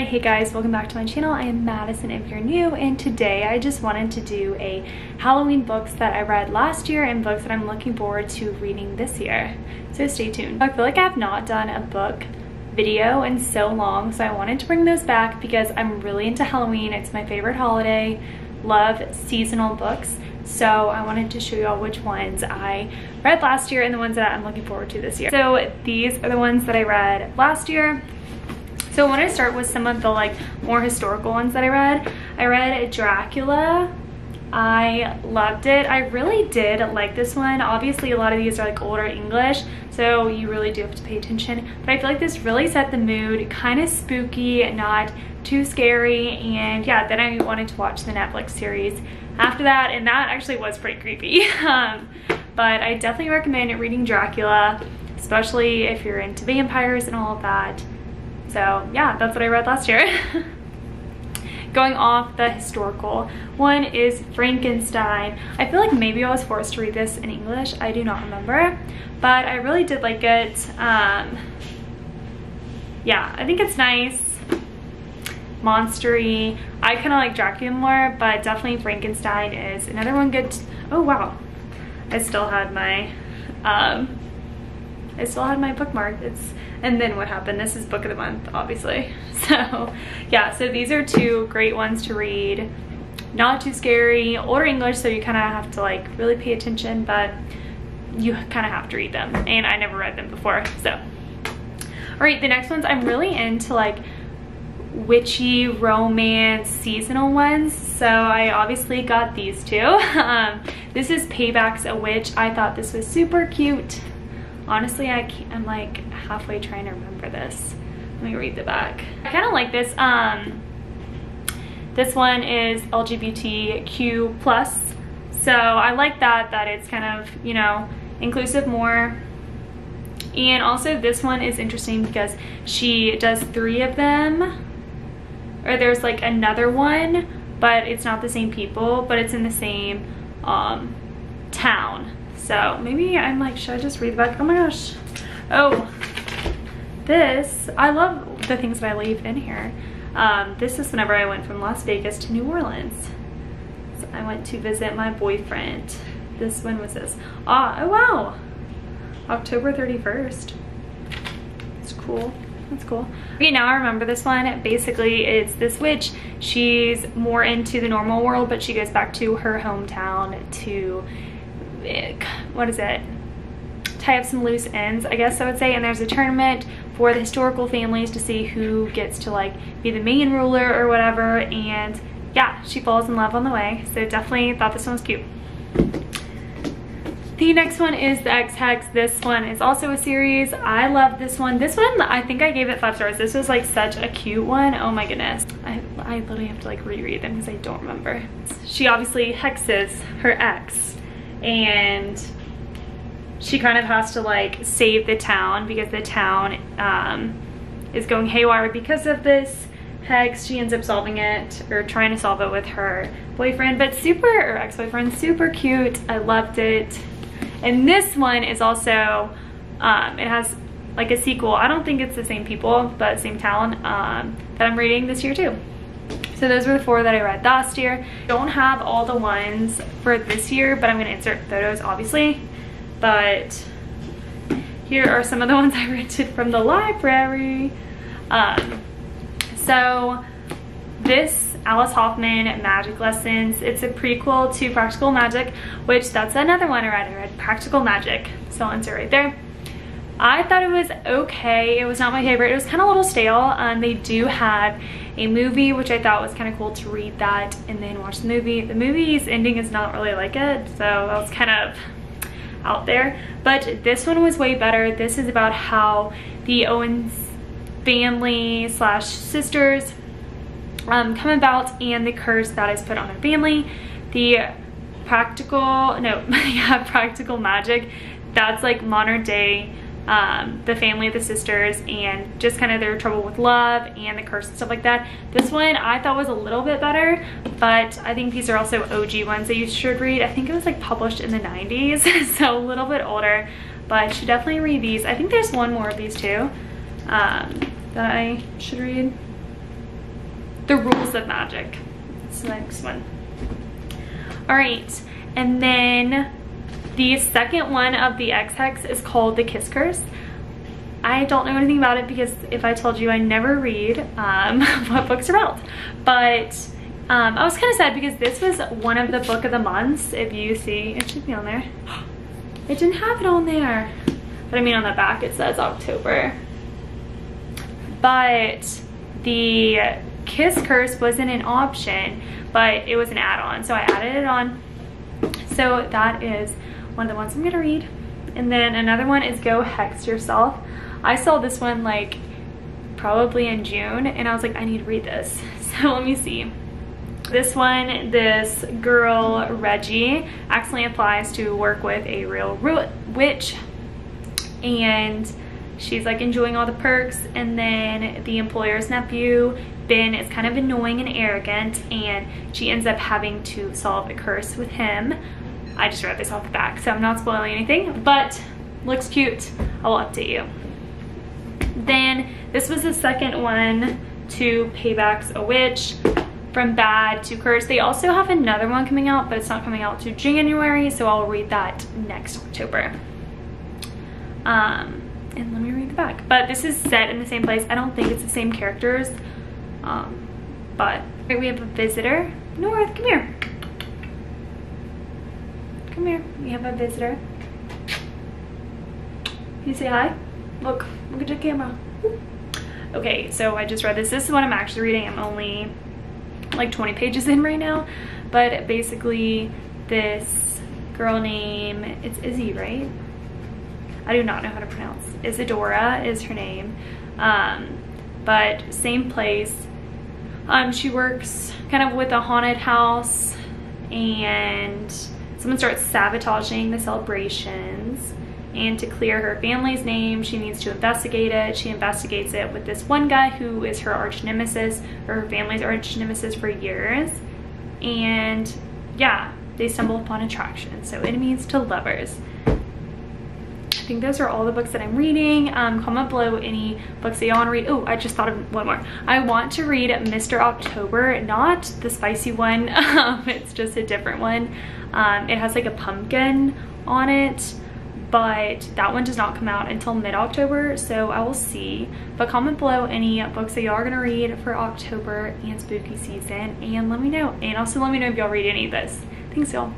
Alright, hey guys, welcome back to my channel. I am Madison if you're new, and today I just wanted to do a Halloween books that I read last year and books that I'm looking forward to reading this year. So stay tuned. I feel like I have not done a book video in so long, so I wanted to bring those back because I'm really into Halloween. It's my favorite holiday. Love seasonal books. So I wanted to show you all which ones I read last year and the ones that I'm looking forward to this year. So these are the ones that I read last year. So I want to start with some of the like more historical ones that I read. I read Dracula. I loved it. I really did like this one. Obviously a lot of these are like older English, so you really do have to pay attention. But I feel like this really set the mood, kind of spooky, not too scary. And yeah, then I wanted to watch the Netflix series after that, and that actually was pretty creepy. But I definitely recommend reading Dracula, especially if you're into vampires and all of that. So yeah, that's what I read last year. Going off the historical one is Frankenstein. I feel like maybe I was forced to read this in English. I do not remember, but I really did like it. Yeah, I think it's nice. Monstery. I kind of like Dracula more, but definitely Frankenstein is another one good. Oh wow, I still had my bookmark. And then what happened? This is book of the month, obviously. So yeah, so these are two great ones to read. Not too scary, older English, so you kind of have to like really pay attention, but you kind of have to read them. And I never read them before, so. All right, the next ones, I'm really into like witchy romance seasonal ones, so I obviously got these two. This is Payback's a Witch. I thought this was super cute. Honestly, I'm like halfway trying to remember this. Let me read the back. I kind of like this. This one is LGBTQ+, so I like that it's kind of, you know, inclusive more. And also this one is interesting because she does 3 of them, or there's like another one, but it's not the same people, but it's in the same town. So maybe I'm like, should I just read the back? Oh my gosh. Oh, this, I love the things that I leave in here. This is whenever I went from Las Vegas to New Orleans. So I went to visit my boyfriend. This one was this. Oh wow. October 31st. It's cool. That's cool. Okay, now I remember this one. Basically, it's this witch. She's more into the normal world, but she goes back to her hometown to, what is it, tie up some loose ends, I guess I would say. And there's a tournament for the historical families to see who gets to like be the main ruler or whatever. And yeah, she falls in love on the way. So definitely thought this one was cute. The next one is the Ex Hex. This one is also a series. I love this one. This one, I think I gave it 5 stars. This was like such a cute one. Oh my goodness. I literally have to like reread them because I don't remember. She obviously hexes her ex, and she kind of has to like save the town because the town is going haywire because of this hex. She ends up solving it, or trying to solve it with her boyfriend, but or ex-boyfriend, super cute. I loved it. And this one is also, it has like a sequel. I don't think it's the same people, but same town, that I'm reading this year too. So those were the 4 that I read last year. Don't have all the ones for this year, but I'm gonna insert photos obviously. But here are some of the ones I rented from the library. So this Alice Hoffman Magic Lessons, it's a prequel to Practical Magic, which that's another one I read Practical Magic, so I'll insert right there. I thought it was okay. It was not my favorite. It was kind of a little stale. They do have a movie, which I thought was kind of cool to read that and then watch the movie. The movie's ending is not really like it, so that was kind of out there. But this one was way better. This is about how the Owens family / sisters come about and the curse that is put on their family. The practical magic, that's like modern day, the family of the sisters and just kind of their trouble with love and the curse and stuff like that. This one I thought was a little bit better, but I think these are also OG ones that you should read. I think it was like published in the 90s, so a little bit older, but you should definitely read these. I think there's one more of these too that I should read. The Rules of Magic. That's the next one. All right, and then the second one of the Ex Hex is called The Kiss Curse. I don't know anything about it because if I told you, I never read what books are out. But I was kind of sad because this was one of the book of the months. If you see, it should be on there. It didn't have it on there. But I mean on the back it says October. But the Kiss Curse wasn't an option, but it was an add-on. So I added it on. So that is one of the ones I'm gonna read. And then another one is Go Hex Yourself. I saw this one like probably in June and I was like, I need to read this. So let me see. This one, this girl, Reggie, accidentally applies to work with a real witch and she's like enjoying all the perks, and then the employer's nephew, Ben, is kind of annoying and arrogant and she ends up having to solve a curse with him. I just read this off the back, so I'm not spoiling anything, but looks cute. I will update you. Then this was the second one to Payback's A Witch. From Bad to Curse. They also have another one coming out, but it's not coming out to January, so I'll read that next October. And let me read the back. But this is set in the same place. I don't think it's the same characters. But here we have a visitor. North, come here. Come here. We have a visitor. Can you say hi? Look at your camera. Okay, so I just read this. This is what I'm actually reading. I'm only like 20 pages in right now, but basically this girl name, it's Izzy, right? I do not know how to pronounce. Isadora is her name, but same place. She works kind of with a haunted house and someone starts sabotaging the celebrations, and to clear her family's name she needs to investigate it. She investigates it with this one guy who is her arch nemesis, or her family's arch nemesis for years, and yeah, they stumble upon attraction. So enemies to lovers. I think those are all the books that I'm reading. Comment below any books that y'all want to read. Oh, I just thought of one more. I want to read Mr. October, not the spicy one. It's just a different one. It has like a pumpkin on it, but that one does not come out until mid-October, so I will see. But comment below any books that y'all are gonna read for October and spooky season, and let me know. And also let me know if y'all read any of this. Thanks, y'all.